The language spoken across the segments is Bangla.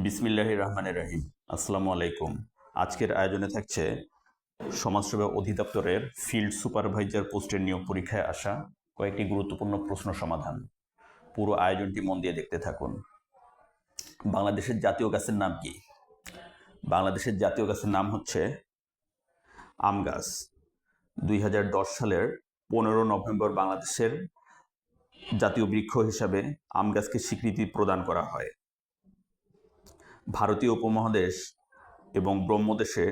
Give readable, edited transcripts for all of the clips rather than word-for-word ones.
বিসমিল্লাহির রহমানির রহিম। আসসালামু আলাইকুম। আজকের আয়োজনে থাকছে সমাজসেবা অধিদপ্তরের ফিল্ড সুপারভাইজার পোস্টের নিয়োগ পরীক্ষায় আসা কয়েকটি গুরুত্বপূর্ণ প্রশ্ন সমাধান। পুরো আয়োজনটি মন দিয়ে দেখতে থাকুন। বাংলাদেশের জাতীয় গাছের নাম কি? বাংলাদেশের জাতীয় গাছের নাম হচ্ছে আম গাছ। 2010 সালের 15 নভেম্বর বাংলাদেশের জাতীয় বৃক্ষ হিসাবে আম গাছকে স্বীকৃতি প্রদান করা হয়। ভারতীয় উপমহাদেশ এবং ব্রহ্মদেশে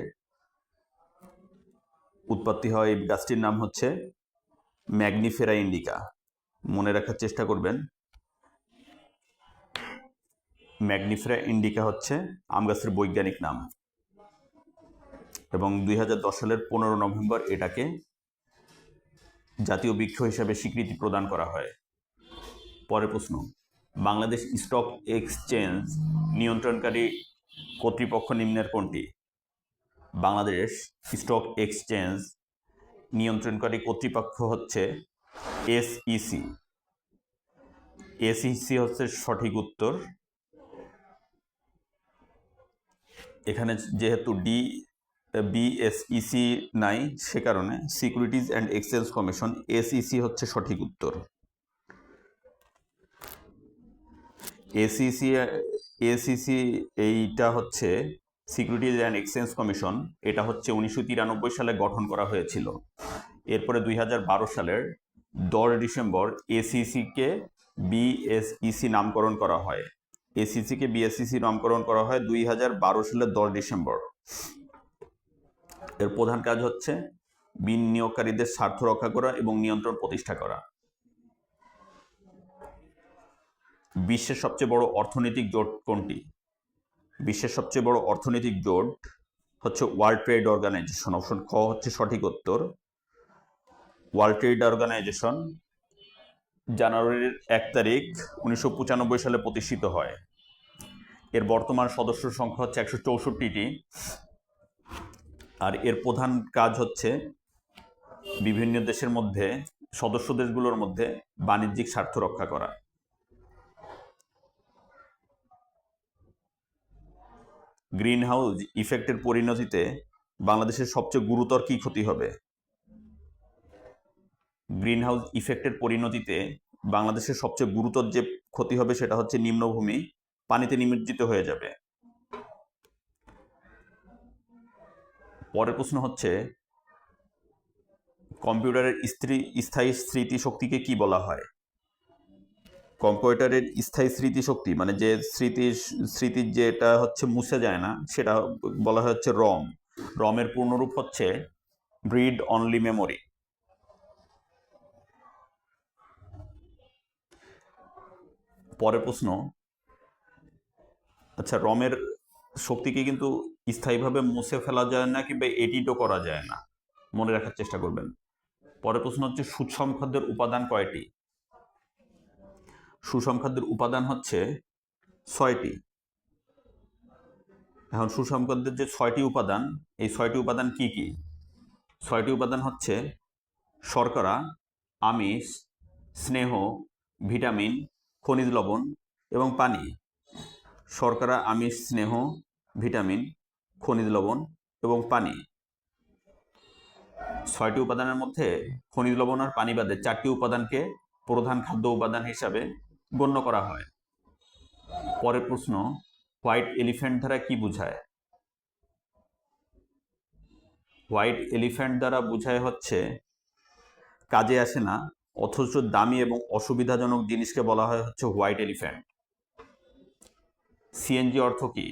উৎপত্তি হয় এই গাছটির নাম হচ্ছে ম্যাগনিফেরা ইন্ডিকা। মনে রাখার চেষ্টা করবেন, ম্যাগনিফেরা ইন্ডিকা হচ্ছে আম গাছের বৈজ্ঞানিক নাম এবং 2010 সালের 15 নভেম্বর এটাকে জাতীয় বৃক্ষ হিসাবে স্বীকৃতি প্রদান করা হয়। পরের প্রশ্ন, বাংলাদেশ স্টক এক্সচেঞ্জ নিয়ন্ত্রণকারী কর্তৃপক্ষ নিম্নের কোনটি? বাংলাদেশ স্টক এক্সচেঞ্জ নিয়ন্ত্রণকারী কর্তৃপক্ষ হচ্ছে এসইসি। এসইসি হচ্ছে সঠিক উত্তর। এখানে যেহেতু বিএসইসি নাই, সে কারণে securities and exchange commission, SEC হচ্ছে সঠিক উত্তর। এসইসি এইটা হচ্ছে সিকিউরিটিজ অ্যান্ড এক্সচেঞ্জ কমিশন, এটা হচ্ছে 1993 সালে গঠন করা হয়েছিল। এরপরে 2012 সালের 10 ডিসেম্বর এসইসিকে বিএসইসি নামকরণ করা হয়। এসইসিকে বিএসইসি নামকরণ করা হয় 2012 সালের 10 ডিসেম্বর। এর প্রধান কাজ হচ্ছে বিনিয়োগকারীদের স্বার্থ রক্ষা করা এবং নিয়ন্ত্রণ প্রতিষ্ঠা করা। বিশ্বের সবচেয়ে বড় অর্থনৈতিক জোট কোনটি? বিশ্বের সবচেয়ে বড় অর্থনৈতিক জোট হচ্ছে ওয়ার্ল্ড ট্রেড অর্গানাইজেশন। অপশন খ হচ্ছে সঠিক উত্তর। ওয়ার্ল্ড ট্রেড অর্গানাইজেশন জানুয়ারির 1 তারিখ 1995 সালে প্রতিষ্ঠিত হয়। এর বর্তমান সদস্য সংখ্যা হচ্ছে 164টি। আর এর প্রধান কাজ হচ্ছে বিভিন্ন দেশের মধ্যে, সদস্য দেশগুলোর মধ্যে বাণিজ্যিক স্বার্থ রক্ষা করা। গ্রিন হাউস ইফেক্টের পরিণতিতে বাংলাদেশের সবচেয়ে গুরুতর কি ক্ষতি হবে? গ্রিন হাউস ইফেক্টের পরিণতিতে বাংলাদেশের সবচেয়ে গুরুতর যে ক্ষতি হবে সেটা হচ্ছে নিম্নভূমি পানিতে নিমজ্জিত হয়ে যাবে। পরের প্রশ্ন হচ্ছে, কম্পিউটারের স্থায়ী স্মৃতিশক্তিকে কি বলা হয়? কম্পিউটারের স্থায়ী স্মৃতিশক্তি মানে যে স্মৃতির যেটা হচ্ছে মুছে যায় না, সেটা বলা হয় হচ্ছে রম। রমের পূর্ণরূপ হচ্ছে রিড অনলি মেমোরি। পরের প্রশ্ন, আচ্ছা, রমের শক্তিকে কিন্তু স্থায়ীভাবে মুছে ফেলা যায় না কিংবা এডিটও করা যায় না, মনে রাখার চেষ্টা করবেন। পরের প্রশ্ন হচ্ছে, সুষম খাদ্যের উপাদান কয়টি? সুষম খাদ্যের উপাদান হচ্ছে 6টি। এখন সুষম খাদ্যের যে 6টি উপাদান, এই 6টি উপাদান কি কি? 6টি উপাদান হচ্ছে শর্করা, আমিষ, স্নেহ, ভিটামিন, খনিজ লবণ এবং পানি। শর্করা, আমিষ, স্নেহ, ভিটামিন, খনিজ লবণ এবং পানি। 6টি উপাদানের মধ্যে খনিজ লবণ আর পানি বাদে 4টি উপাদানকে প্রধান খাদ্য উপাদান হিসাবে গণ্য করা হয়। পরের প্রশ্ন, হোয়াইট এলিফ্যান্ট দ্বারা কি বোঝায়? হোয়াইট এলিফ্যান্ট দ্বারা বোঝায় হচ্ছে কাজে আসে না অথচ দামি এবং অসুবিধাজনক জিনিসকে বলা হয় হচ্ছে হোয়াইট এলিফ্যান্ট। সিএনজি অর্থ কি?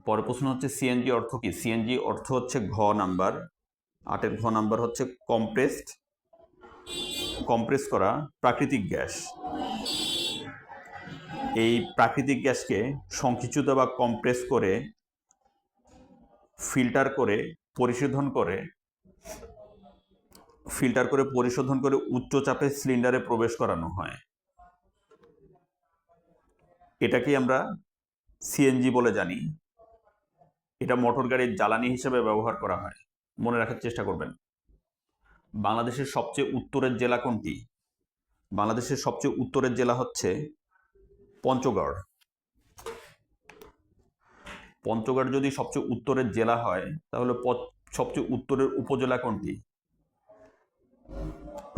পরের প্রশ্ন হচ্ছে, সিএনজি অর্থ কি? সিএনজি অর্থ হচ্ছে ঘ নাম্বার, 8-এর ঘ নাম্বার হচ্ছে কম্প্রেস করা প্রাকৃতিক গ্যাস। এই প্রাকৃতিক গ্যাসকে সংকুচিত বা কম্প্রেস করে ফিল্টার করে পরিশোধন করে উচ্চ চাপের সিলিন্ডারে প্রবেশ করানো হয়। এটাকে আমরা সিএনজি বলে জানি। এটা মোটর গাড়ির জ্বালানি হিসেবে ব্যবহার করা হয়, মনে রাখার চেষ্টা করবেন। বাংলাদেশের সবচেয়ে উত্তরের জেলা কোনটি? বাংলাদেশের সবচেয়ে উত্তরের জেলা হচ্ছে পঞ্চগড়। পঞ্চগড় যদি সবচেয়ে উত্তরের জেলা হয় তাহলে সবচেয়ে উত্তরের উপজেলা কোনটি?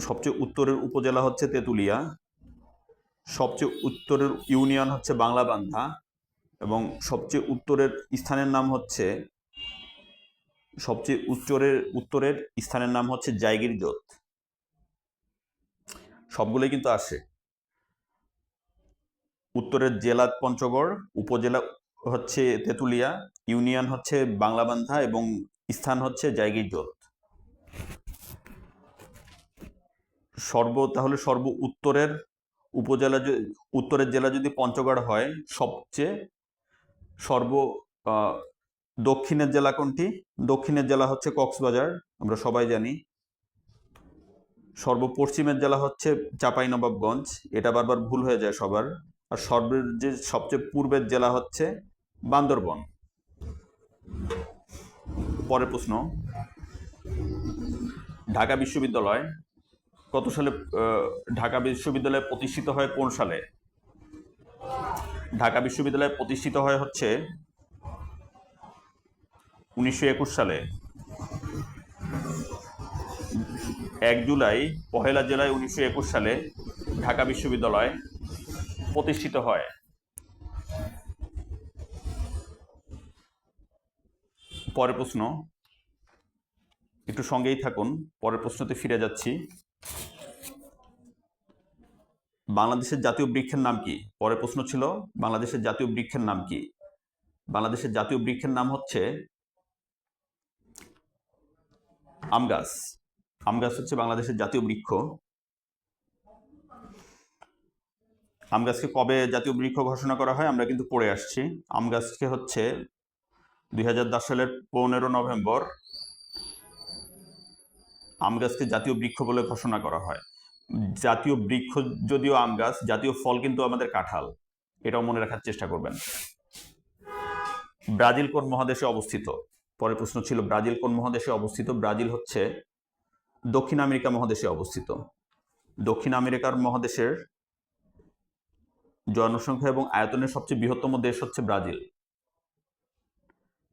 সবচেয়ে উত্তরের উপজেলা হচ্ছে তেঁতুলিয়া, সবচেয়ে উত্তরের ইউনিয়ন হচ্ছে বাংলাবান্ধা, এবং সবচেয়ে উত্তরের স্থানের নাম হচ্ছে উত্তরের স্থানের নাম হচ্ছে জায়গিরজোত। সবগুলোই কিন্তু আসে। উত্তরের জেলা পঞ্চগড়, উপজেলা হচ্ছে তেঁতুলিয়া, ইউনিয়ন হচ্ছে বাংলাবান্ধা এবং স্থান হচ্ছে জায়গিরজোত। তাহলে উত্তরের উপজেলা, উত্তরের জেলা যদি পঞ্চগড় হয়, সবচেয়ে দক্ষিণের জেলা কোনটি? দক্ষিণের জেলা হচ্ছে কক্সবাজার, আমরা সবাই জানি। সর্বপশ্চিমের জেলা হচ্ছে চাঁপাইনবাবগঞ্জ, এটা বারবার ভুল হয়ে যায় সবার। আর সবচেয়ে পূর্বের জেলা হচ্ছে বান্দরবন। পরের প্রশ্ন, ঢাকা বিশ্ববিদ্যালয় কত সালে ঢাকা বিশ্ববিদ্যালয় প্রতিষ্ঠিত হয় কোন সালে? ঢাকা বিশ্ববিদ্যালয় প্রতিষ্ঠিত হয় হচ্ছে 1921 সালে। 1 জুলাই পহেলা জেলায় 1921 সালে ঢাকা বিশ্ববিদ্যালয় প্রতিষ্ঠিত হয়। পরের প্রশ্ন, একটু সঙ্গেই থাকুন, পরের প্রশ্নতে ফিরে যাচ্ছি। বাংলাদেশের জাতীয় বৃক্ষের নাম কি? পরের প্রশ্ন ছিল বাংলাদেশের জাতীয় বৃক্ষের নাম কি? বাংলাদেশের জাতীয় বৃক্ষের নাম হচ্ছে আম গাছ। আম গাছ হচ্ছে বাংলাদেশের জাতীয় বৃক্ষ। আম গাছকে কবে জাতীয় বৃক্ষ ঘোষণা করা হয় আমরা কিন্তু পড়ে আসছি। আম গাছকে হচ্ছে 2010 সালের 15 নভেম্বর আম গাছকে জাতীয় বৃক্ষ বলে ঘোষণা করা হয়। জাতীয় বৃক্ষ যদিও আম গাছ, জাতীয় ফল কিন্তু আমাদের কাঁঠাল, এটাও মনে রাখার চেষ্টা করবেন। ব্রাজিল কোন মহাদেশে অবস্থিত? পরের প্রশ্ন ছিল ব্রাজিল কোন মহাদেশে অবস্থিত? ব্রাজিল হচ্ছে দক্ষিণ আমেরিকা মহাদেশে অবস্থিত। দক্ষিণ আমেরিকার মহাদেশের জনসংখ্যা এবং আয়তনের সবচেয়ে বৃহত্তম দেশ হচ্ছে ব্রাজিল।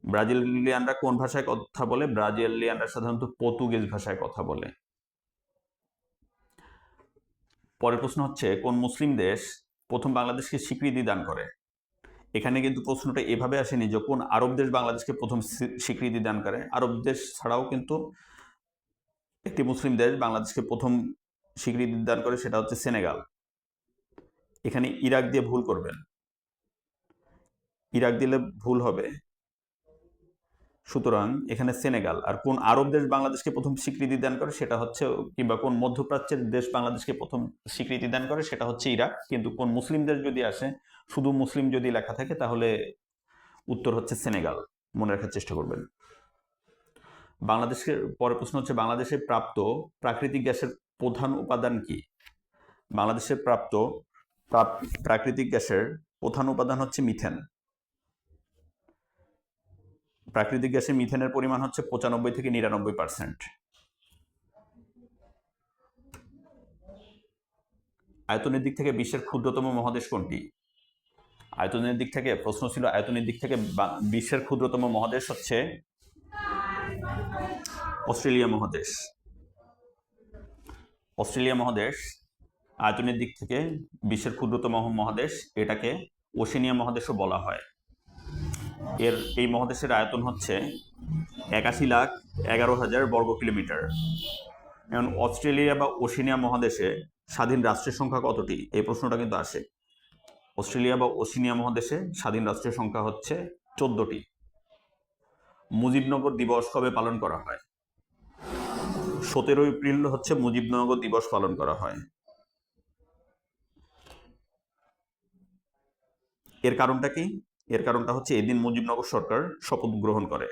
ব্রাজিলিয়ানরা কোন ভাষায় কথা বলে? ব্রাজিলিয়ানরা সাধারণত পর্তুগিজ ভাষায় কথা বলে। পরের প্রশ্ন হচ্ছে কোন মুসলিম দেশ প্রথম বাংলাদেশকে স্বীকৃতি দান করে? এখানে কিন্তু প্রশ্নটা এভাবে আসেনি যে কোন আরব দেশ বাংলাদেশকে প্রথম স্বীকৃতি দান করে। আরব দেশ ছাড়াও কিন্তু একটি মুসলিম দেশ বাংলাদেশকে প্রথম স্বীকৃতি দান করে, সেটা হচ্ছে সেনেগাল। এখানে ইরাক দিয়ে ভুল করবেন, ইরাক দিলে ভুল হবে, সুতরাং এখানে সেনেগাল। আর কোন আরব দেশ বাংলাদেশকে প্রথম স্বীকৃতি দান করে সেটা হচ্ছে, কিংবা কোন মধ্যপ্রাচ্যের দেশ বাংলাদেশকে প্রথম স্বীকৃতি দান করে সেটা হচ্ছে ইরাক। কিন্তু কোন মুসলিম দেশ যদি আসে, শুধু মুসলিম যদি লেখা থাকে, তাহলে উত্তর হচ্ছে সেনেগাল, মনে রাখার চেষ্টা করবেন। বাংলাদেশের পরের প্রশ্ন হচ্ছে বাংলাদেশে প্রাপ্ত প্রাকৃতিক গ্যাসের প্রধান উপাদান কি? বাংলাদেশে প্রাপ্ত প্রাকৃতিক গ্যাসের প্রধান উপাদান হচ্ছে মিথেন। প্রাকৃতিক গ্যাসে মিথেনের পরিমাণ হচ্ছে 95 থেকে 99%। আয়তনের দিক থেকে বিশ্বের ক্ষুদ্রতম মহাদেশ কোনটি? আয়তনের দিক থেকে প্রশ্ন ছিল, আয়তনের দিক থেকে বিশ্বের ক্ষুদ্রতম মহাদেশ হচ্ছে অস্ট্রেলিয়া মহাদেশ। অস্ট্রেলিয়া মহাদেশ আয়তনের দিক থেকে বিশ্বের ক্ষুদ্রতম মহাদেশ, এটাকে ওশেনিয়া মহাদেশও বলা হয়। এই মহাদেশের আয়তন হচ্ছে 81,11,000 বর্গ কিলোমিটার। এখন অস্ট্রেলিয়া বা ওশেনিয়া মহাদেশে স্বাধীন রাষ্ট্রের সংখ্যা কতটি? এই প্রশ্নটা কিন্তু আসে। অস্ট্রেলিয়া বা ওশেনিয়া মহাদেশে স্বাধীন রাষ্ট্রের সংখ্যা হচ্ছে 14টি। মুজিবনগর দিবস কবে পালন করা হয়? 17 এপ্রিল হচ্ছে মুজিবনগর দিবস পালন করা হয়। এর কারণটা কি? এর কারণটা হচ্ছে এদিন মুজিবনগর সরকার শপথ গ্রহণ করে।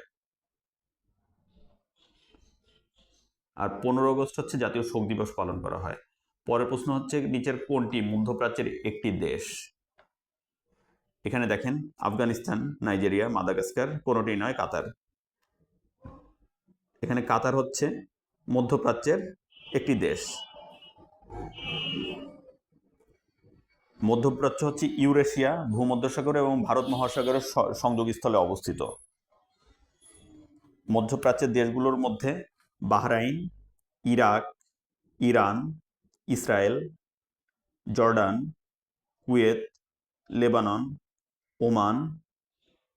আর 15 আগস্ট হচ্ছে জাতীয় শোক দিবস পালন করা হয়। পরের প্রশ্ন হচ্ছে নিচের কোনটি মধ্যপ্রাচ্যের একটি দেশ? এখানে দেখেন আফগানিস্তান, নাইজেরিয়া, মাদাগাস্কার, কোনোটি নয়, কাতার। এখানে কাতার হচ্ছে মধ্যপ্রাচ্যের একটি দেশ। মধ্যপ্রাচ্য হচ্ছে ইউরেশিয়া, ভূমধ্যসাগর এবং ভারত মহাসাগরের সংযোগস্থলে অবস্থিত। মধ্যপ্রাচ্যের দেশগুলোর মধ্যে Bahrain, Iraq, Iran, Israel, Jordan, Kuwait, Lebanon, Oman,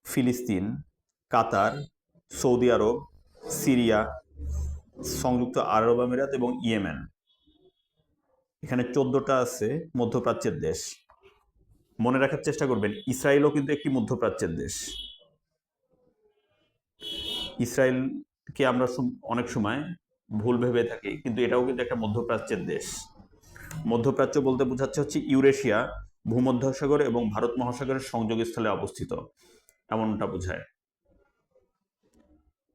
ফিলিস্তিন, কাতার, সৌদি আরব, সিরিয়া, সংযুক্ত আরব আমিরাত এবং ইয়েমেন। এখানে 14টা আছে মধ্যপ্রাচ্যের দেশ। মনে রাখার চেষ্টা করবেন, ইসরায়েলও কিন্তু একটি মধ্যপ্রাচ্যের দেশ। ইসরায়েলকে আমরা অনেক সময় ভুল ভেবে থাকি, কিন্তু এটাও কিন্তু একটা মধ্যপ্রাচ্যের দেশ। মধ্যপ্রাচ্য বলতে বোঝাচ্ছে হচ্ছে ইউরেশিয়া, ভূমধ্যসাগর এবং ভারত মহাসাগরের সংযোগস্থলে অবস্থিত, এমনটা বোঝায়।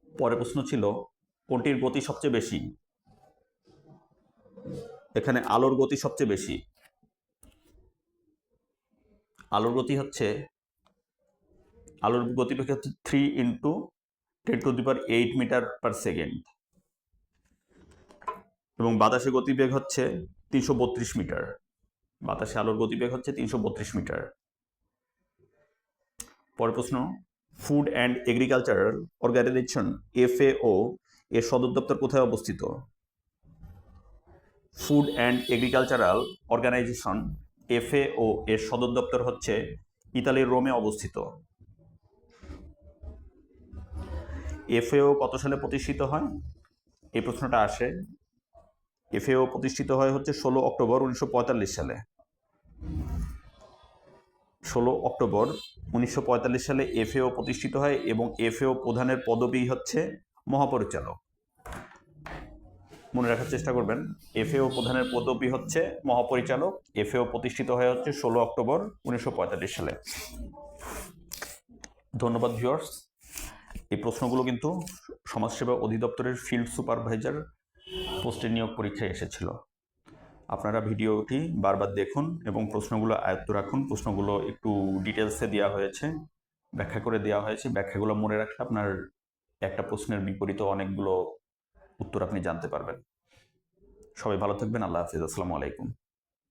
পরের প্রশ্ন ছিল, কোনটির গতি সবচেয়ে বেশি? এখানে আলোর গতি সবচেয়ে বেশি। আলোর গতিবেগ হচ্ছে 3 × 10⁸ মিটার পার সেকেন্ড, এবং বাতাসের গতিবেগ হচ্ছে 332 মিটার। বাতাসে আলোর গতিবেগ হচ্ছে 332 মিটার। পরের প্রশ্ন, food and agricultural organisation FAO এর সদর দপ্তর কোথায় অবস্থিত? Food and agricultural organisation FAO এর সদর দপ্তর হচ্ছে ইতালির রোমে অবস্থিত। FAO কত সালে প্রতিষ্ঠিত হয়? এই প্রশ্নটা আসে। FAO প্রতিষ্ঠিত হয় হচ্ছে 16 অক্টোবর 1945 সালে। 16 অক্টোবর 1945 সালে FAO প্রতিষ্ঠিত হয়, এবং FAO প্রধানের পদবি হচ্ছে মহাপরিচালক। মনে রাখার চেষ্টা করবেন, FAO প্রধানের পদবি হচ্ছে মহাপরিচালক। FAO প্রতিষ্ঠিত হয় হচ্ছে 16 অক্টোবর 1945 সালে। ধন্যবাদ ভিউয়ার্স। এই প্রশ্নগুলো কিন্তু সমাজসেবা অধিদপ্তরের ফিল্ড সুপারভাইজার পোস্টের নিয়োগ পরীক্ষায় এসেছিল। আপনারা ভিডিওটি বারবার দেখুন এবং প্রশ্নগুলো আয়ত্ত রাখুন। প্রশ্নগুলো একটু ডিটেলসে দেওয়া হয়েছে, ব্যাখ্যা করে দেওয়া হয়েছে। ব্যাখ্যাগুলো মনে রাখলে আপনার একটা প্রশ্নের বিপরীত অনেকগুলো উত্তর আপনি জানতে পারবেন। সবাই ভালো থাকবেন। আল্লাহ হাফিজ। আসসালামু আলাইকুম।